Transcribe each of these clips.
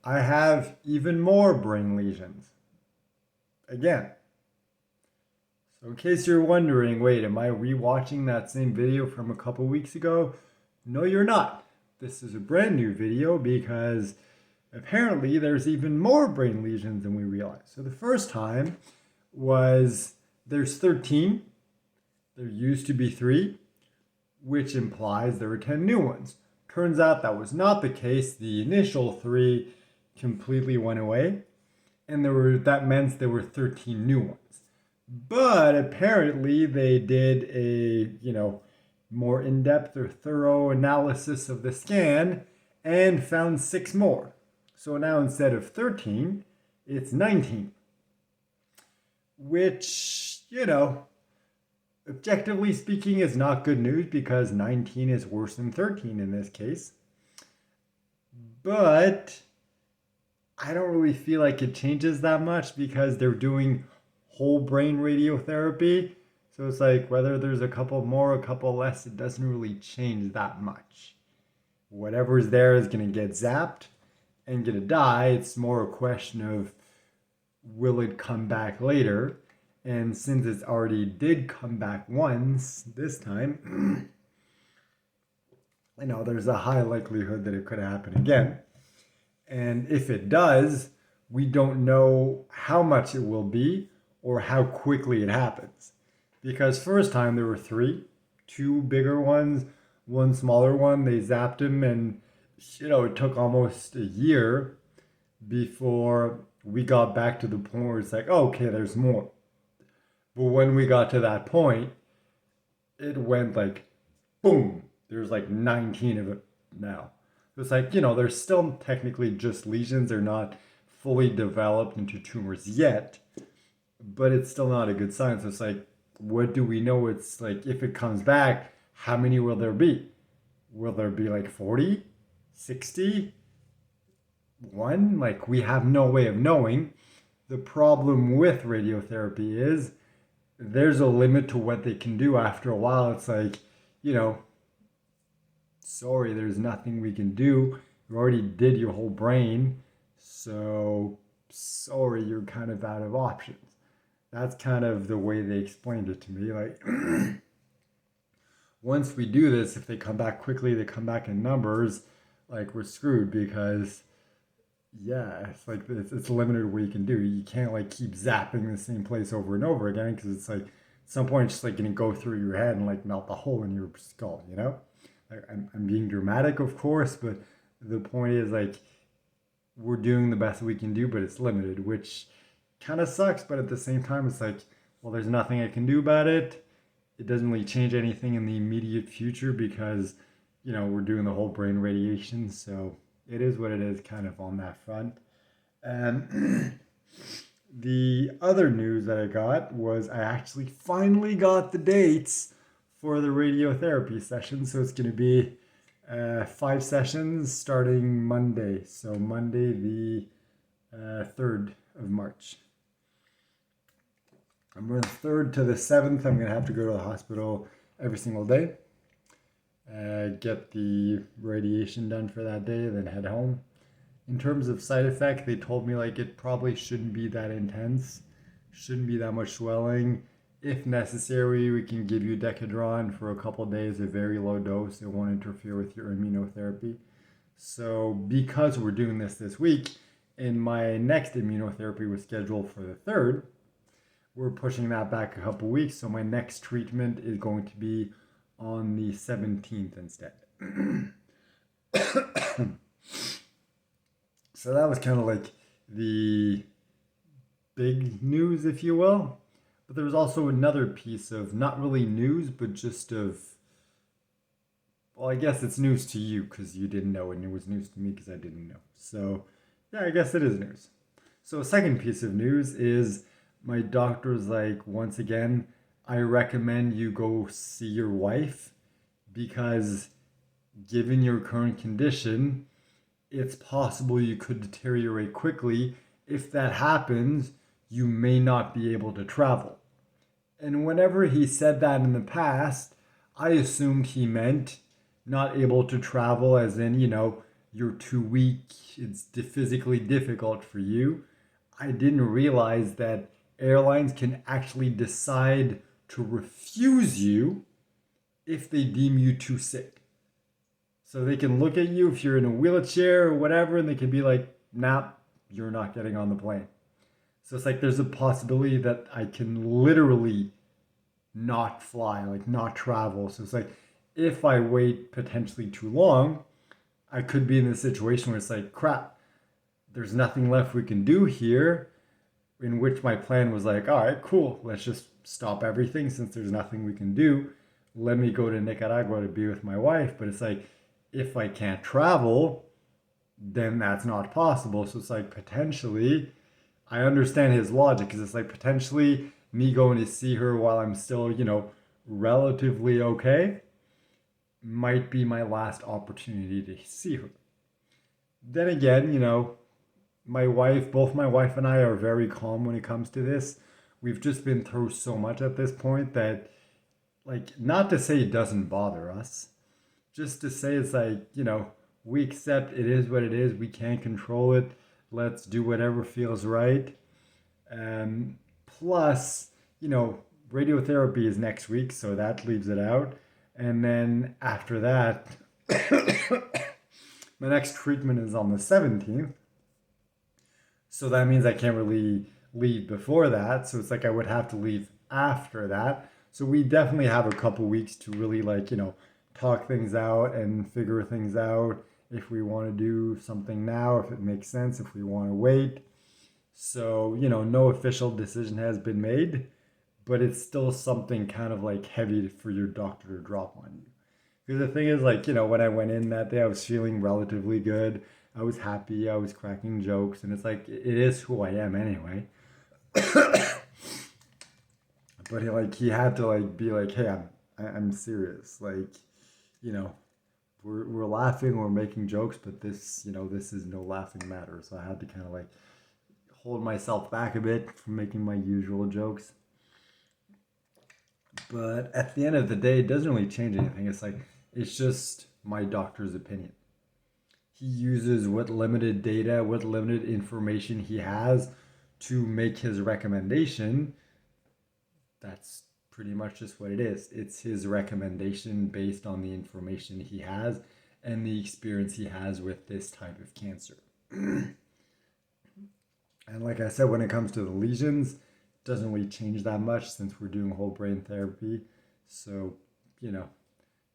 I have even more brain lesions. Again. So in case you're wondering, wait, am I rewatching that same video from a couple weeks ago? No, you're not. This is a brand new video because apparently there's even more brain lesions than we realized. So the first time was there's 13. There used to be 3, which implies there were 10 new ones. Turns out that was not the case. The initial 3 completely went away, and that meant there were 13 new ones. But apparently they did a, more in-depth or thorough analysis of the scan and found 6 more. So now instead of 13, it's 19. Which, objectively speaking is not good news because 19 is worse than 13 in this case. But I don't really feel like it changes that much because they're doing whole brain radiotherapy. So it's like whether there's a couple more, a couple less, it doesn't really change that much. Whatever's there is going to get zapped and going to die. It's more a question of will it come back later? And since it already did come back once this time, there's a high likelihood that it could happen again. And if it does, we don't know how much it will be or how quickly it happens. Because first time there were 3, 2 bigger ones, 1 smaller one. They zapped him and, it took almost a year before we got back to the point where it's like, oh, okay, there's more. But when we got to that point, it went like, boom, there's like 19 of it now. It's like, they're still technically just lesions. They're not fully developed into tumors yet, but it's still not a good sign. So it's like, what do we know? It's like, if it comes back, how many will there be? Will there be like 40, 60, 1? Like, we have no way of knowing. The problem with radiotherapy is there's a limit to what they can do. After a while, it's like, sorry, there's nothing we can do. You already did your whole brain. So, sorry, you're kind of out of options. That's kind of the way they explained it to me. Like, once we do this, if they come back quickly, they come back in numbers, like, we're screwed because, yeah, it's like, it's limited what you can do. You can't, like, keep zapping the same place over and over again because it's like, at some point, it's just, like, going to go through your head and, like, melt the hole in your skull, Like, I'm being dramatic, of course, but the point is, like, we're doing the best we can do, but it's limited, which kind of sucks. But at the same time, it's like, well, there's nothing I can do about it. It doesn't really change anything in the immediate future because, we're doing the whole brain radiation. So it is what it is kind of on that front. And the other news that I got was I actually finally got the dates for the radiotherapy session. So it's going to be 5 sessions starting Monday. So Monday the 3rd of March. I'm from the 3rd to the 7th. I'm going to have to go to the hospital every single day. Get the radiation done for that day, then head home. In terms of side effect, they told me like it probably shouldn't be that intense. Shouldn't be that much swelling. If necessary, we can give you Decadron for a couple days, a very low dose. It won't interfere with your immunotherapy. So because we're doing this week, and my next immunotherapy was scheduled for the 3rd, we're pushing that back a couple weeks. So my next treatment is going to be on the 17th instead. So that was kind of like the big news, if you will. But there was also another piece of not really news, but just of, well, I guess it's news to you because you didn't know, and it was news to me because I didn't know. So, yeah, I guess it is news. So, a second piece of news is my doctor's like, once again, I recommend you go see your wife because given your current condition, it's possible you could deteriorate quickly. If that happens, you may not be able to travel. And whenever he said that in the past, I assumed he meant not able to travel as in, you're too weak, it's physically difficult for you. I didn't realize that airlines can actually decide to refuse you if they deem you too sick. So they can look at you if you're in a wheelchair or whatever, and they can be like, nah, you're not getting on the plane. So it's like there's a possibility that I can literally not fly, like not travel. So it's like if I wait potentially too long, I could be in this situation where it's like, crap, there's nothing left we can do here. In which my plan was like, all right, cool, let's just stop everything since there's nothing we can do. Let me go to Nicaragua to be with my wife. But it's like, if I can't travel, then that's not possible. So it's like potentially, I understand his logic because it's like potentially me going to see her while I'm still, relatively okay might be my last opportunity to see her. Then again, both my wife and I are very calm when it comes to this. We've just been through so much at this point that, like, not to say it doesn't bother us, just to say it's like, we accept it is what it is. We can't control it. Let's do whatever feels right. Plus, radiotherapy is next week, so that leaves it out. And then after that, my next treatment is on the 17th. So that means I can't really leave before that. So it's like I would have to leave after that. So we definitely have a couple weeks to really talk things out and figure things out if we want to do something now, if it makes sense, if we want to wait. So, no official decision has been made, but it's still something kind of like heavy for your doctor to drop on you. Because the thing is, when I went in that day, I was feeling relatively good. I was happy. I was cracking jokes. And it's like, it is who I am anyway. But he had to be like, hey, I'm serious. We're laughing, we're making jokes, but this is no laughing matter. So I had to kind of hold myself back a bit from making my usual jokes. But at the end of the day, it doesn't really change anything. It's just my doctor's opinion. He uses what limited data, what limited information he has to make his recommendation. That's pretty much just what it is. It's his recommendation based on the information he has and the experience he has with this type of cancer. And like I said, when it comes to the lesions, it doesn't really change that much since we're doing whole brain therapy. So,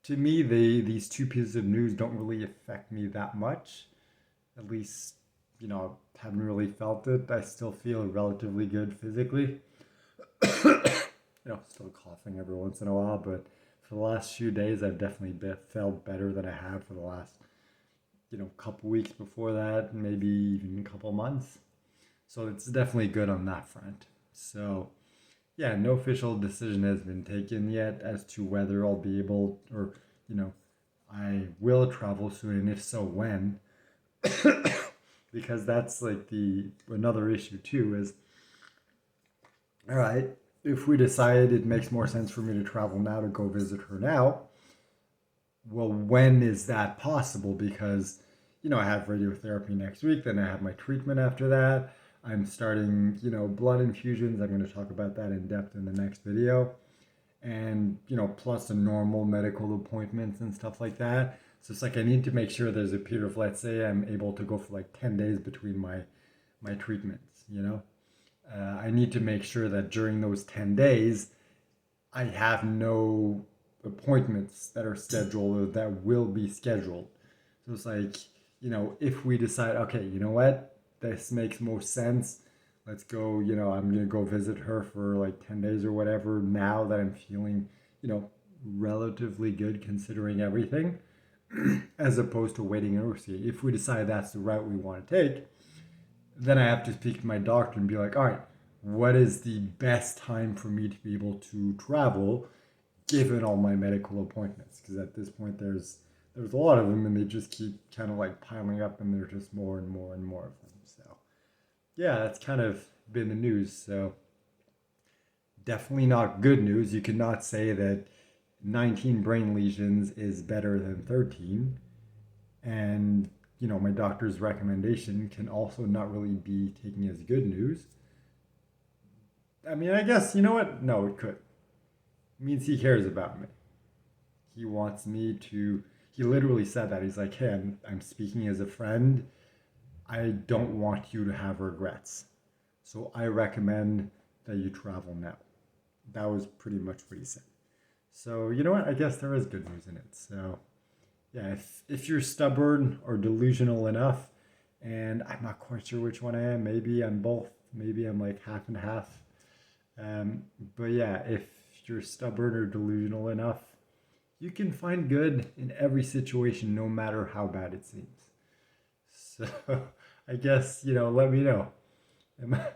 to me, these two pieces of news don't really affect me that much. At least, haven't really felt it. I still feel relatively good physically. Still coughing every once in a while, but for the last few days, I've definitely felt better than I have for the last, couple weeks before that, maybe even a couple months. So it's definitely good on that front. So, yeah, no official decision has been taken yet as to whether I'll be able, or, I will travel soon, and if so, when. Because that's another issue too is, all right, if we decide it makes more sense for me to travel now to go visit her now, well, when is that possible? Because, I have radiotherapy next week, then I have my treatment after that. I'm starting, blood infusions. I'm going to talk about that in depth in the next video. And, plus the normal medical appointments and stuff like that. So it's I need to make sure there's a period of, let's say I'm able to go for 10 days between my treatments, I need to make sure that during those 10 days, I have no appointments that are scheduled or that will be scheduled. So it's if we decide, okay, you know what, this makes most sense. Let's go, I'm going to go visit her for 10 days or whatever now that I'm feeling, relatively good considering everything, as opposed to waiting and see. If we decide that's the route we want to take, then I have to speak to my doctor and be like, all right, what is the best time for me to be able to travel given all my medical appointments? Because at this point, there's a lot of them and they just keep kind of piling up and there's just more and more and more of them. So, yeah, that's kind of been the news. So, definitely not good news. You cannot say that 19 brain lesions is better than 13. And my doctor's recommendation can also not really be taken as good news. I mean, I guess, you know what? No, it could. It means he cares about me. He wants me to, he literally said that. He's like, hey, I'm speaking as a friend. I don't want you to have regrets. So I recommend that you travel now. That was pretty much what he said. So, you know what? I guess there is good news in it. So, yeah, if you're stubborn or delusional enough, and I'm not quite sure which one I am, maybe I'm both, maybe I'm like half and half. But yeah, if you're stubborn or delusional enough, you can find good in every situation, no matter how bad it seems. So I guess, let me know. Am I,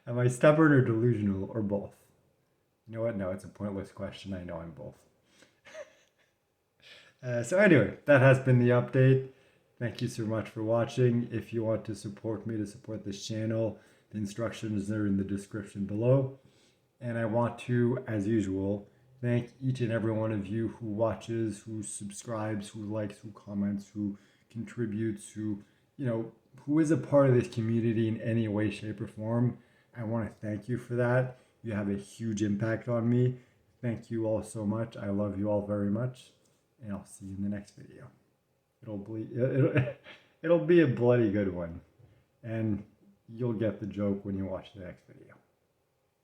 am I stubborn or delusional or both? You know what? No, it's a pointless question. I know I'm both. So anyway, that has been the update. Thank you so much for watching. If you want to support me, to support this channel, the instructions are in the description below. And I want to, as usual, thank each and every one of you who watches, who subscribes, who likes, who comments, who contributes, who is a part of this community in any way, shape, or form. I want to thank you for that. You have a huge impact on me. Thank you all so much. I love you all very much. And I'll see you in the next video. It'll be a bloody good one. And you'll get the joke when you watch the next video.